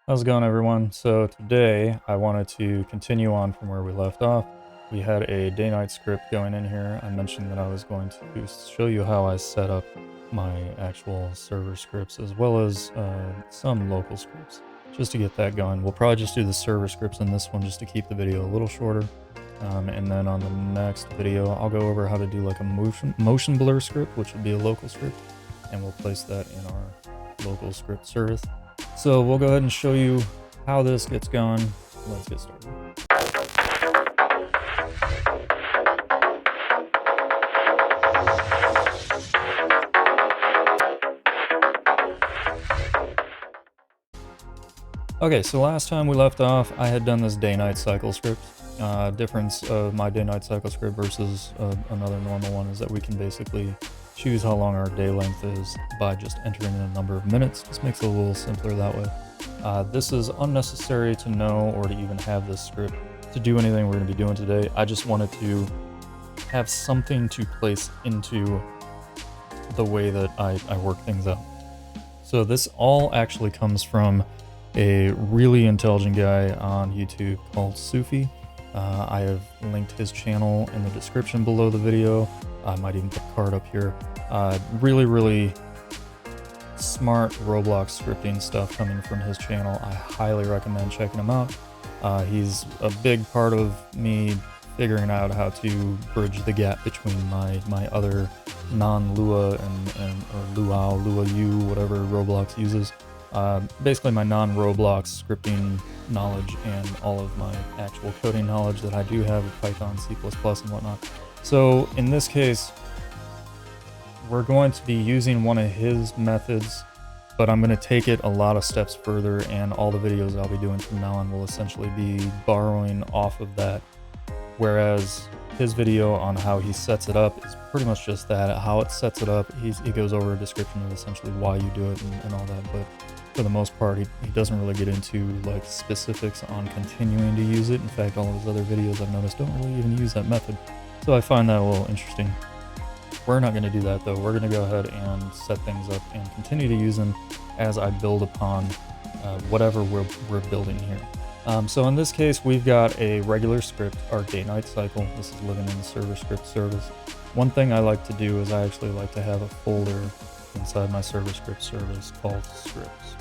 How's it going, everyone? So today I wanted to continue on from where we left off. We had a day-night script going in here. I mentioned that I was going to show you how I set up my actual server scripts as well as some local scripts just to get that going. We'll probably just do the server scripts in this one just to keep the video a little shorter. And then on the next video, I'll go over how to do like a motion blur script, which would be a local script, and we'll place that in our local script service. So we'll go ahead and show you how this gets going. Let's get started. Okay, so last time we left off, I had done this DayNightCycle script. Difference of my DayNightCycle script versus another normal one is that we can basically choose how long our day length is by just entering in a number of minutes. Just makes it a little simpler that way. This is unnecessary to know or to even have this script to do anything we're going to be doing today. I just wanted to have something to place into the way that I work things out. So this all actually comes from a really intelligent guy on YouTube called Suphi. I have linked his channel in the description below the video. I might even put a card up here. Really smart Roblox scripting stuff coming from his channel. I highly recommend checking him out. He's a big part of me figuring out how to bridge the gap between my other non-Lua or Lua U, whatever Roblox uses. Basically my non-Roblox scripting knowledge and all of my actual coding knowledge that I do have with Python, C++, and whatnot. So in this case, we're going to be using one of his methods, but I'm going to take it a lot of steps further, and all the videos I'll be doing from now on will essentially be borrowing off of that. Whereas his video on how he sets it up is pretty much just that, how it sets it up. He goes over a description of essentially why you do it and all that, but for the most part, he doesn't really get into like specifics on continuing to use it. In fact, all of his other videos I've noticed don't really even use that method. So I find that a little interesting. We're not going to do that though. We're going to go ahead and set things up and continue to use them as I build upon whatever we're building here. So in this case, we've got a regular script, our DayNightCycle. This is living in the server script service. One thing I like to do is I actually like to have a folder inside my server script service called scripts.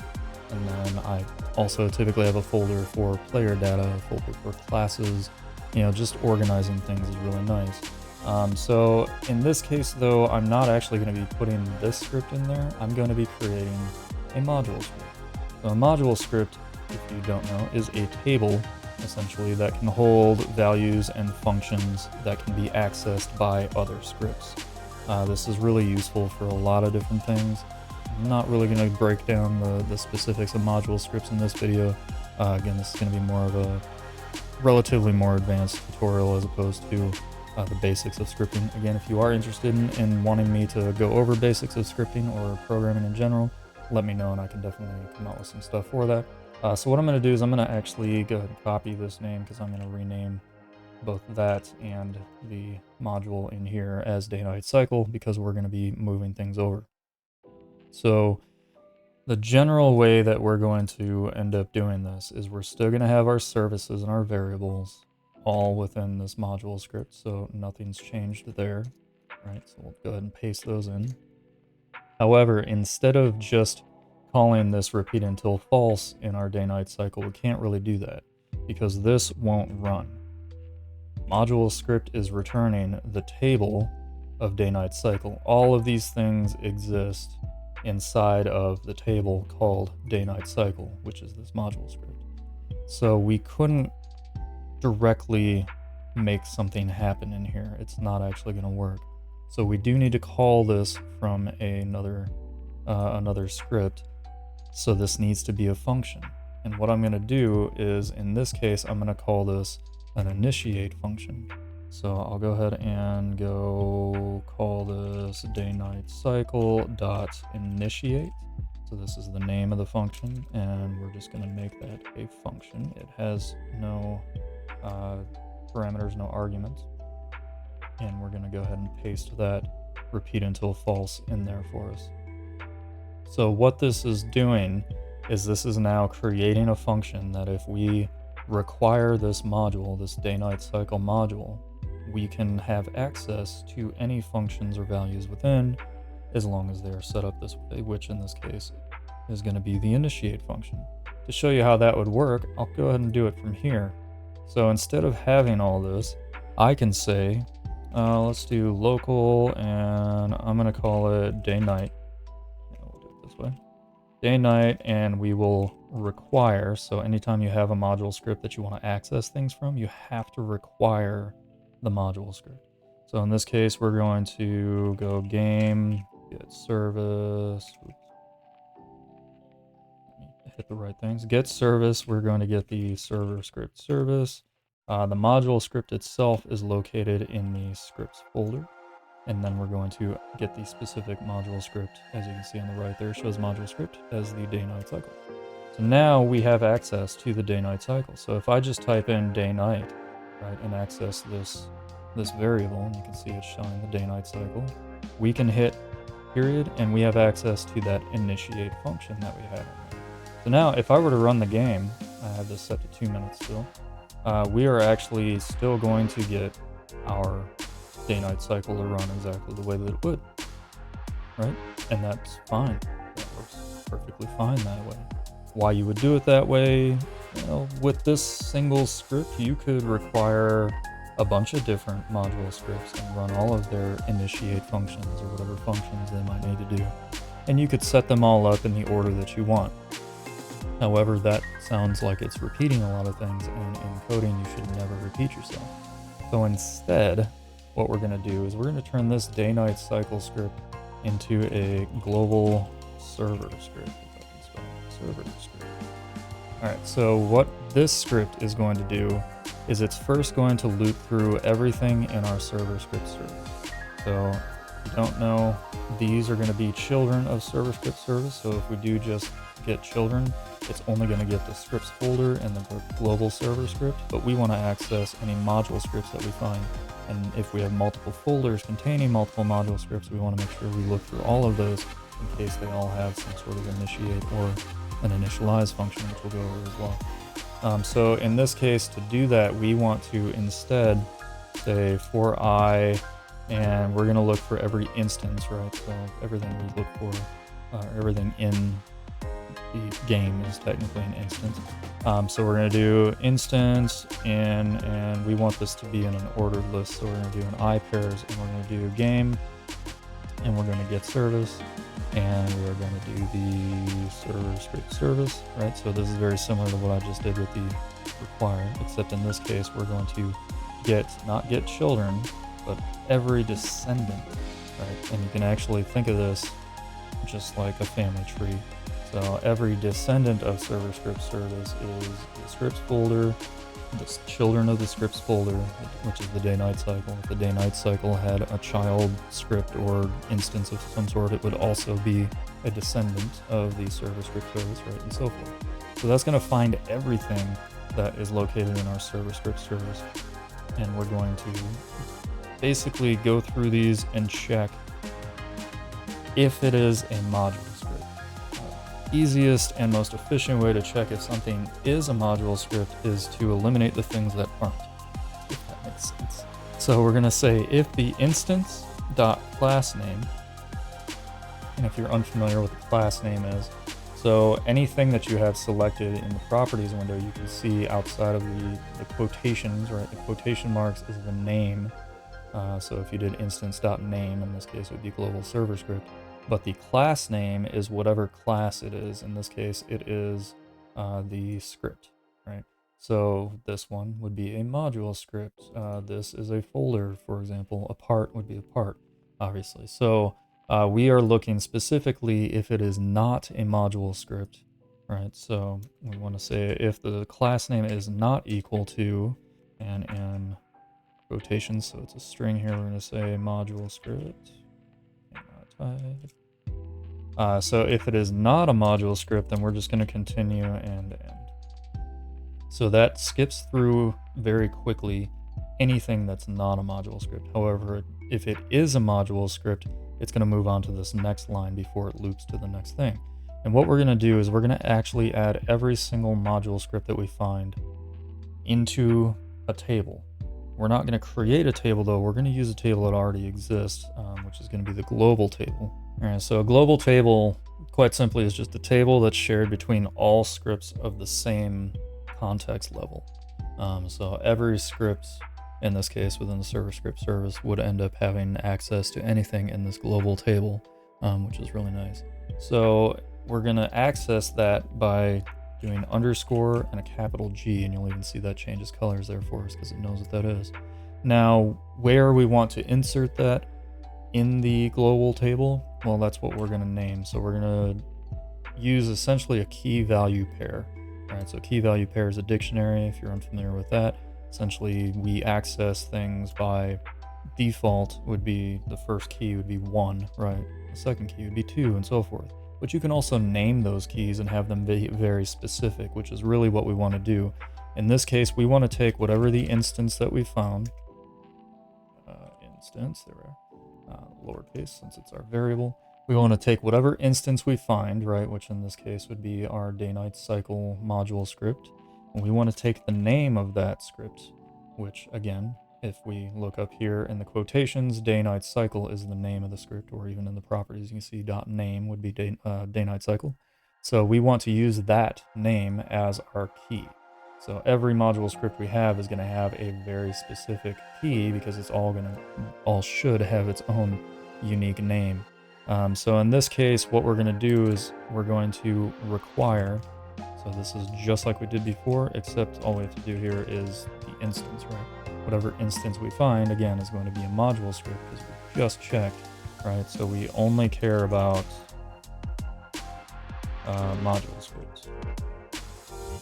And then I also typically have a folder for player data, a folder for classes. You know, just organizing things is really nice. So in this case though, I'm not actually going to be putting this script in there. I'm going to be creating a module script. So a module script, if you don't know, is a table essentially that can hold values and functions that can be accessed by other scripts. This is really useful for a lot of different things. I'm not really going to break down the specifics of module scripts in this video. Again, this is going to be more of a relatively more advanced tutorial as opposed to the basics of scripting. Again, if you are interested in wanting me to go over basics of scripting or programming in general, let me know and I can definitely come out with some stuff for that. So what I'm going to do is I'm going to actually go ahead and copy this name because I'm going to rename both that and the module in here as DayNightCycle because we're going to be moving things over. So the general way that we're going to end up doing this is we're still going to have our services and our variables all within this module script, so nothing's changed there, right? So we'll go ahead and paste those in. However, instead of just calling this repeat until false in our DayNightCycle, we can't really do that because this won't run. Module script is returning the table of DayNightCycle. All of these things exist inside of the table called DayNightCycle, which is this module script. So we couldn't directly make something happen in here. It's not actually going to work. So we do need to call this from another script. So this needs to be a function. And what I'm going to do is, in this case, I'm going to call this an initiate function. So I'll go ahead and go call this DayNightCycle.initiate. So this is the name of the function, and we're just going to make that a function. It has no parameters, no arguments. And we're going to go ahead and paste that repeat until false in there for us. So what this is doing is this is now creating a function that if we require this module, this DayNightCycle module, we can have access to any functions or values within, as long as they are set up this way, which in this case is going to be the initiate function. To show you how that would work, I'll go ahead and do it from here. So instead of having all this, I can say, let's do local, and I'm going to call it day-night. We'll do it this way. Day-night, and we will require, so anytime you have a module script that you want to access things from, you have to require the module script. So in this case, we're going to go game, get service, hit the right things, get service, we're going to get the server script service. The module script itself is located in the scripts folder. And then we're going to get the specific module script. As you can see on the right there, it shows module script as the day-night-cycle. So now we have access to the day-night-cycle. So if I just type in day-night, right, and access this variable, and you can see it's showing the day-night-cycle, we can hit period, and we have access to that initiate function that we had in there. So now if I were to run the game, I have this set to 2 minutes still, we are actually still going to get our day-night-cycle to run exactly the way that it would, right? And that's fine. That works perfectly fine that way. Why you would do it that way, well, with this single script, you could require a bunch of different module scripts and run all of their initiate functions or whatever functions they might need to do. And you could set them all up in the order that you want. However, that sounds like it's repeating a lot of things, and in coding, you should never repeat yourself. So instead, what we're going to do is we're going to turn this day-night-cycle script into a global server script. If I can spell server script. All right, so what this script is going to do is it's first going to loop through everything in our server script service. So if you don't know, these are going to be children of server script service. So if we do just get children, it's only going to get the scripts folder and the global server script, but we want to access any module scripts that we find. And if we have multiple folders containing multiple module scripts, we want to make sure we look through all of those in case they all have some sort of initiate or an initialize function, which we'll go over as well. So in this case, to do that, we want to instead say for I, and we're going to look for every instance, right? So everything we look for, everything in the game is technically an instance. So we're going to do instance, and we want this to be in an ordered list. So we're going to do an I pairs, and we're going to do game, and we're going to get service, and we are going to do the server script service, right? So this is very similar to what I just did with the require, except in this case, we're going to get, not get children, but every descendant, right? And you can actually think of this just like a family tree. So every descendant of server script service is the scripts folder, the children of the scripts folder, which is the day-night-cycle. If the day-night-cycle had a child script or instance of some sort, it would also be a descendant of the server script service, right, and so forth. So that's going to find everything that is located in our server script service, and we're going to basically go through these and check if it is a module script. Easiest and most efficient way to check if something is a module script is to eliminate the things that aren't, if that makes sense. So we're going to say if the instance.class name, and if you're unfamiliar with what the class name is, so anything that you have selected in the properties window, you can see outside of the quotations, right? The quotation marks is the name. So if you did instance.name, in this case it would be global server script. But the class name is whatever class it is. In this case, it is the script, right? So this one would be a module script. This is a folder, for example. A part would be a part, obviously. So we are looking specifically if it is not a module script, right? So we want to say if the class name is not equal to, and in quotations, so it's a string here, we're going to say module script. So if it is not a module script, then we're just going to continue and end. So that skips through very quickly anything that's not a module script. However, if it is a module script, it's going to move on to this next line before it loops to the next thing. And what we're going to do is we're going to actually add every single module script that we find into a table. We're not going to create a table though, we're going to use a table that already exists, which is going to be the global table. All right, so a global table, quite simply, is just a table that's shared between all scripts of the same context level. So every script, in this case within the server script service, would end up having access to anything in this global table, which is really nice. So we're going to access that by doing underscore and a capital G, and you'll even see that changes colors there for us because it knows what that is. Now, where we want to insert that in the global table, well, that's what we're going to name. So we're going to use essentially a key value pair. All right, so key value pair is a dictionary, if you're unfamiliar with that. Essentially, we access things by default would be the first key would be 1, right? The second key would be 2, and so forth. But you can also name those keys and have them be very specific, which is really what we want to do. In this case, we want to take whatever the instance that we found, lowercase since it's our variable. We want to take whatever instance we find, right, which in this case would be our DayNightCycle module script. And we want to take the name of that script, which again, if we look up here in the quotations, DayNightCycle is the name of the script, or even in the properties, you can see .name would be DayNightCycle. So we want to use that name as our key. So every module script we have is going to have a very specific key because it's all should have its own unique name. So in this case, what we're going to do is we're going to require, so this is just like we did before, except all we have to do here is the instance, right? Whatever instance we find, again, is going to be a module script because we just checked, right? So we only care about module scripts,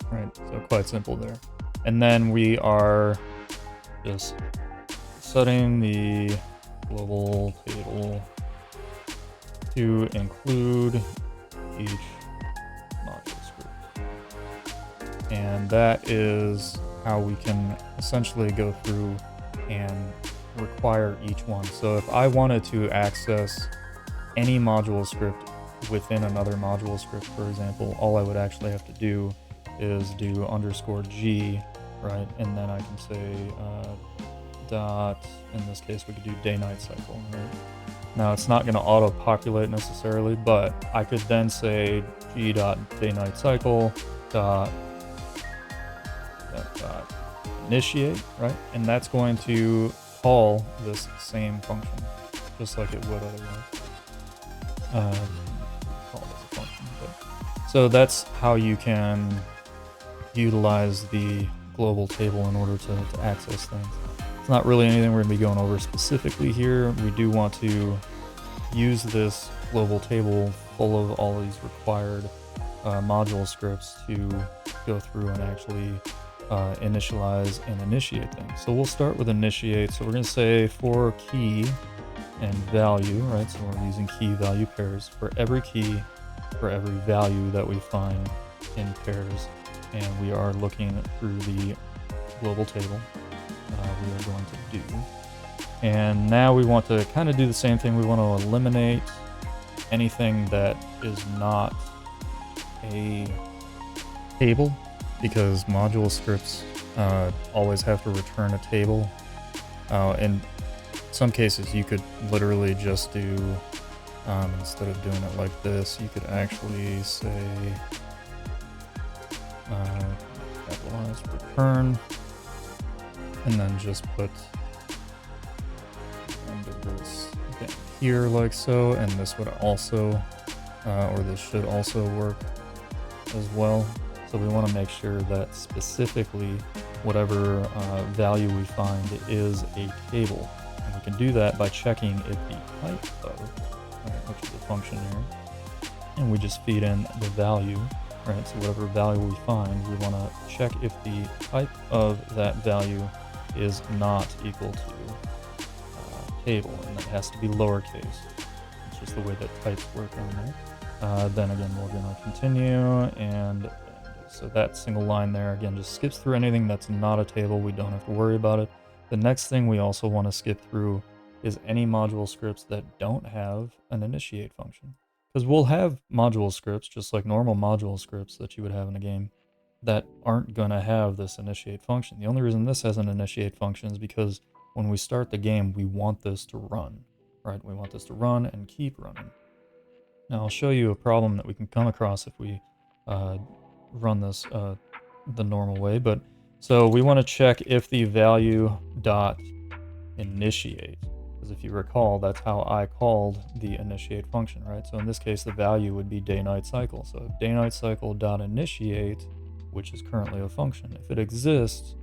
right? So quite simple there. And then we are just setting the global table to include each module script. And that is how we can essentially go through and require each one. So if I wanted to access any module script within another module script, for example, all I would actually have to do is do underscore G, right? And then I can say dot, in this case we could do DayNightCycle, right? Now it's not going to auto-populate necessarily, but I could then say g.DayNightCycle dot initiate, right? And that's going to call this same function, just like it would otherwise. Call it as a function. So that's how you can utilize the global table in order to access things. It's not really anything we're going to be going over specifically here. We do want to use this global table full of all these required module scripts to go through and actually initialize and initiate things. So we'll start with initiate. So we're going to say for key and value, right? So we're using key value pairs for every key, for every value that we find in pairs. And we are looking through the global table. We are going to do. And now we want to kind of do the same thing. We want to eliminate anything that is not a table, because module scripts always have to return a table. In some cases, you could literally just do, instead of doing it like this, you could actually say capitalize return, and then just put end of this here like so, and this would also, or this should also work as well. So we want to make sure that specifically whatever value we find is a table. And we can do that by checking if the type of, which is a function here, and we just feed in the value, right? So whatever value we find, we want to check if the type of that value is not equal to table, and that has to be lowercase. It's just the way that types work on there. Then again, we're going to continue, and so that single line there, again, just skips through anything that's not a table. We don't have to worry about it. The next thing we also want to skip through is any module scripts that don't have an initiate function, Because we'll have module scripts, just like normal module scripts that you would have in a game, that aren't going to have this initiate function. The only reason this has an initiate function is because when we start the game, we want this to run, right? We want this to run and keep running. Now I'll show you a problem that we can come across if we run this the normal way. But so we want to check if the value dot initiate, because if you recall, that's how I called the initiate function, right? So in this case, the value would be DayNightCycle. So if DayNightCycle dot initiate, which is currently a function, if it exists,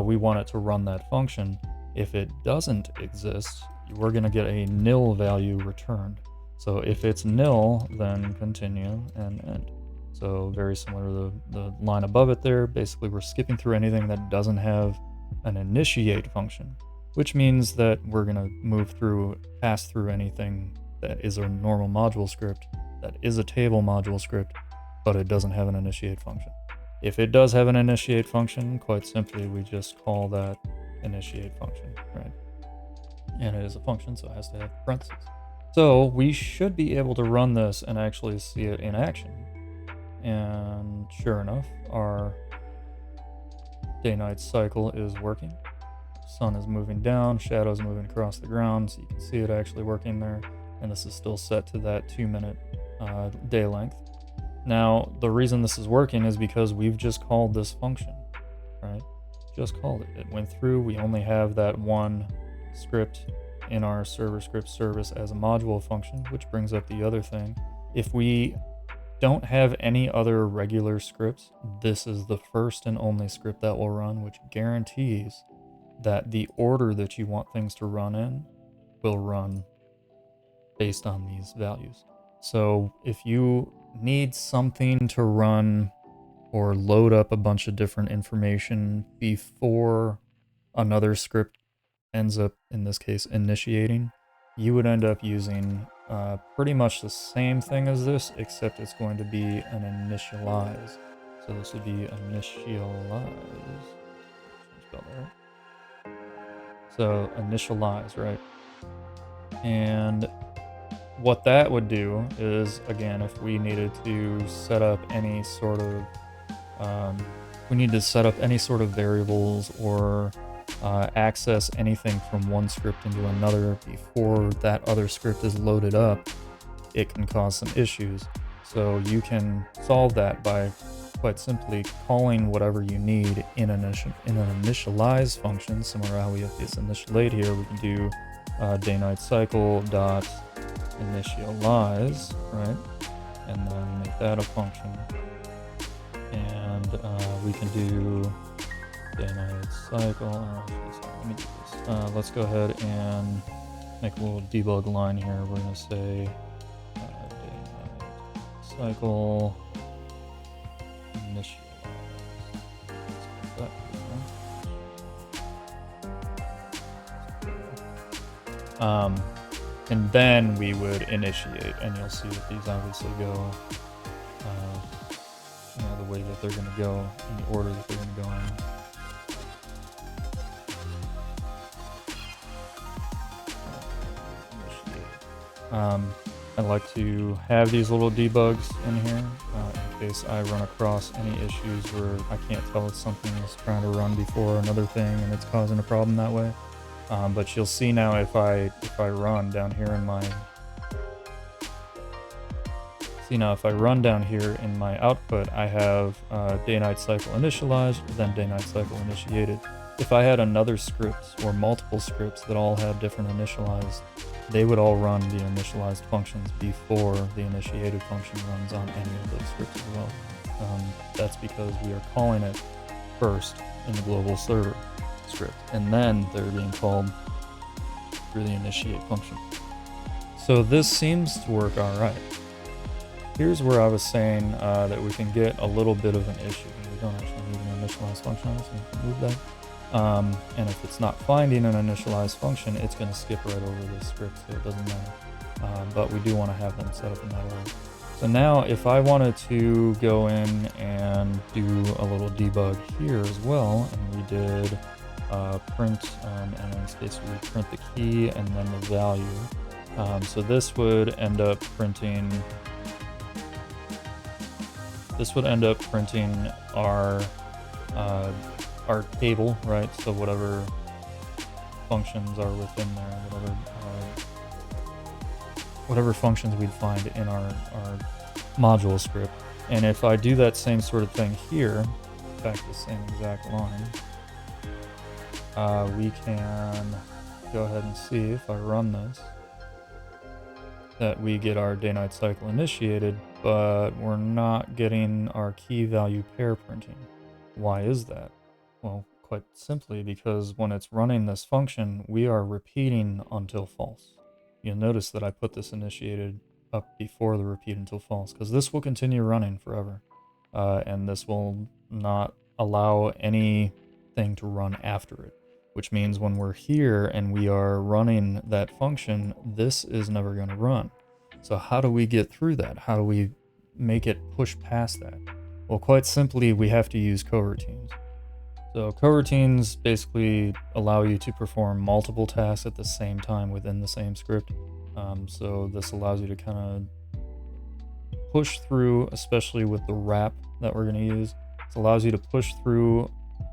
we want it to run that function. If it doesn't exist, we're going to get a nil value returned. So if it's nil, then continue and end. So very similar to the line above it there. Basically, we're skipping through anything that doesn't have an initiate function, which means that we're going to pass through anything that is a normal module script, that is a table module script, but it doesn't have an initiate function. If it does have an initiate function, quite simply, we just call that initiate function, right? And it is a function, so it has to have parentheses. So we should be able to run this and actually see it in action. And sure enough, our DayNightCycle is working. Sun is moving down, shadows moving across the ground, so you can see it actually working there. And this is still set to that 2-minute day length. Now, the reason this is working is because we've just called this function, right? Just called it. It went through. We only have that one script in our server script service as a module function, which brings up the other thing. If we don't have any other regular scripts, this is the first and only script that will run, which guarantees that the order that you want things to run in will run based on these values. So if you need something to run or load up a bunch of different information before another script ends up, in this case, initiating, you would end up using pretty much the same thing as this, except it's going to be an initialize. So this would be initialize. So initialize, right? And what that would do is, again, if we needed to set up any sort of variables or access anything from one script into another before that other script is loaded up, it can cause some issues. So you can solve that by quite simply calling whatever you need in an initialize function, similar to how we have this initialate here. We can do DayNightCycle dot initialize, right? And then make that a function. And we can do DayNightCycle. Let me do this. Let's go ahead and make a little debug line here. We're going to say DayNightCycle initialize. And then we would initiate, and you'll see that these obviously go the way that they're going to go, in the order that they're going to go in. I like to have these little debugs in here in case I run across any issues where I can't tell if something is trying to run before another thing and it's causing a problem that way. But you'll see now if I run down here in my output, I have DayNightCycle initialized, then DayNightCycle initiated. If I had another script or multiple scripts that all had different initialized, they would all run the initialized functions before the initiated function runs on any of those scripts as well. That's because we are calling it first in the global server script, and then they're being called through the initiate function. So this seems to work all right. Here's where I was saying that we can get a little bit of an issue. We don't actually need an initialize function on this, so we can move that. And if it's not finding an initialized function, it's going to skip right over this script, so it doesn't matter. But we do want to have them set up in that order. So now if I wanted to go in and do a little debug here as well, and we did print, and in this case we print the key and then the value, So this would end up printing. This would end up printing our table, right? So whatever functions are within there, whatever functions we'd find in our module script. And if I do that same sort of thing here, in fact, the same exact line, we can go ahead and see if I run this, that we get our DayNightCycle initiated, but we're not getting our key value pair printing. Why is that? Well, quite simply because when it's running this function, we are repeating until false. You'll notice that I put this initiated up before the repeat until false, because this will continue running forever. And this will not allow anything to run after it, which means when we're here and we are running that function, this is never going to run. So how do we get through that? How do we make it push past that? Well, quite simply, we have to use coroutines. So coroutines basically allow you to perform multiple tasks at the same time within the same script. So this allows you to kind of push through, especially with the wrap that we're going to use. It allows you to push through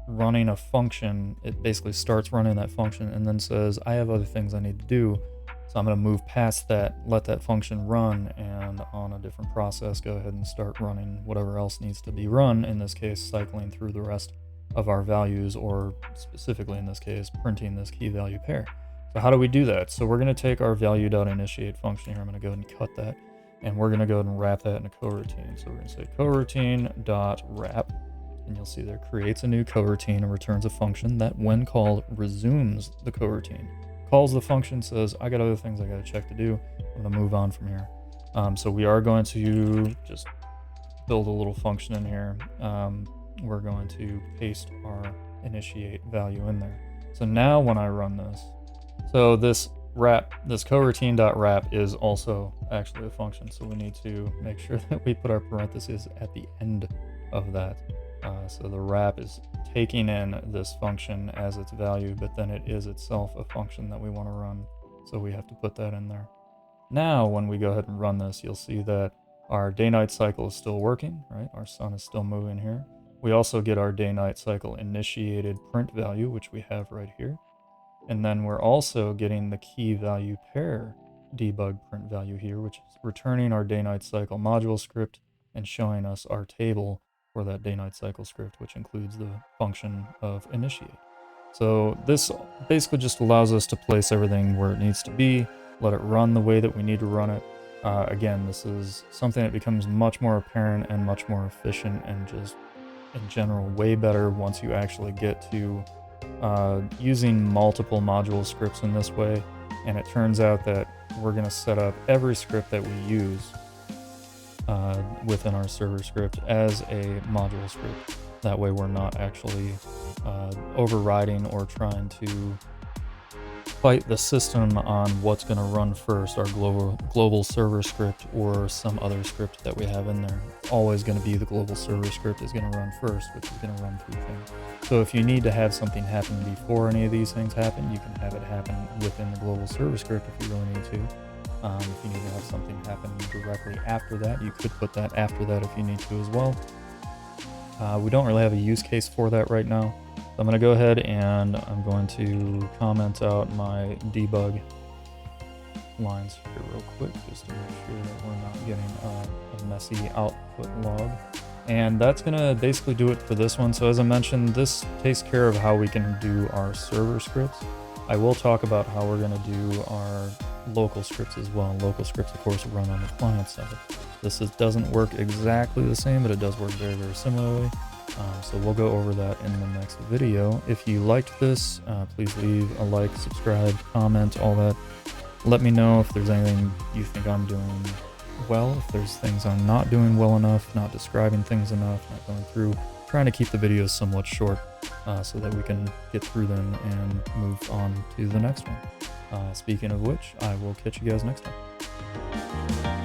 running a function. It basically starts running that function and then says, I have other things I need to do. So I'm going to move past that, let that function run, and on a different process, go ahead and start running whatever else needs to be run. In this case, cycling through the rest of our values, or specifically in this case, printing this key value pair. So how do we do that? So we're going to take our value.initiate function here. I'm going to go ahead and cut that, and we're going to go ahead and wrap that in a coroutine. So we're going to say coroutine.wrap, and you'll see there creates a new coroutine and returns a function that, when called, resumes the coroutine. Calls the function, says, I got other things I got to check to do. I'm going to move on from here. So we are going to just build a little function in here. We're going to paste our initiate value in there. So now when I run this, so this coroutine.wrap is also actually a function. So we need to make sure that we put our parentheses at the end of that. So the wrap is taking in this function as its value, but then it is itself a function that we want to run. So we have to put that in there. Now, when we go ahead and run this, you'll see that our DayNightCycle is still working, right? Our sun is still moving here. We also get our DayNightCycle initiated print value, which we have right here. And then we're also getting the key value pair debug print value here, which is returning our DayNightCycle module script and showing us our table for that DayNightCycle script, which includes the function of initiate. So this basically just allows us to place everything where it needs to be, let it run the way that we need to run it. Again, this is something that becomes much more apparent and much more efficient, and just in general way better once you actually get to using multiple module scripts in this way. And it turns out that we're going to set up every script that we use within our server script as a module script. That way we're not actually overriding or trying to fight the system on what's going to run first, our global server script or some other script that we have in there. It's always going to be the global server script is going to run first, which is going to run through things. So if you need to have something happen before any of these things happen, you can have it happen within the global server script if you really need to. If you need to have something happen directly after that, you could put that after that if you need to as well. We don't really have a use case for that right now. So I'm going to go ahead and I'm going to comment out my debug lines here real quick, just to make sure that we're not getting a messy output log. And that's going to basically do it for this one. So as I mentioned, this takes care of how we can do our server scripts. I will talk about how we're going to do our local scripts as well. Local scripts, of course, run on the client side. This doesn't work exactly the same, but it does work very, very similarly. So we'll go over that in the next video. If you liked this, please leave a like, subscribe, comment, all that. Let me know if there's anything you think I'm doing well, if there's things I'm not doing well enough, not describing things enough, not going through, trying to keep the videos somewhat short so that we can get through them and move on to the next one. Speaking of which, I will catch you guys next time.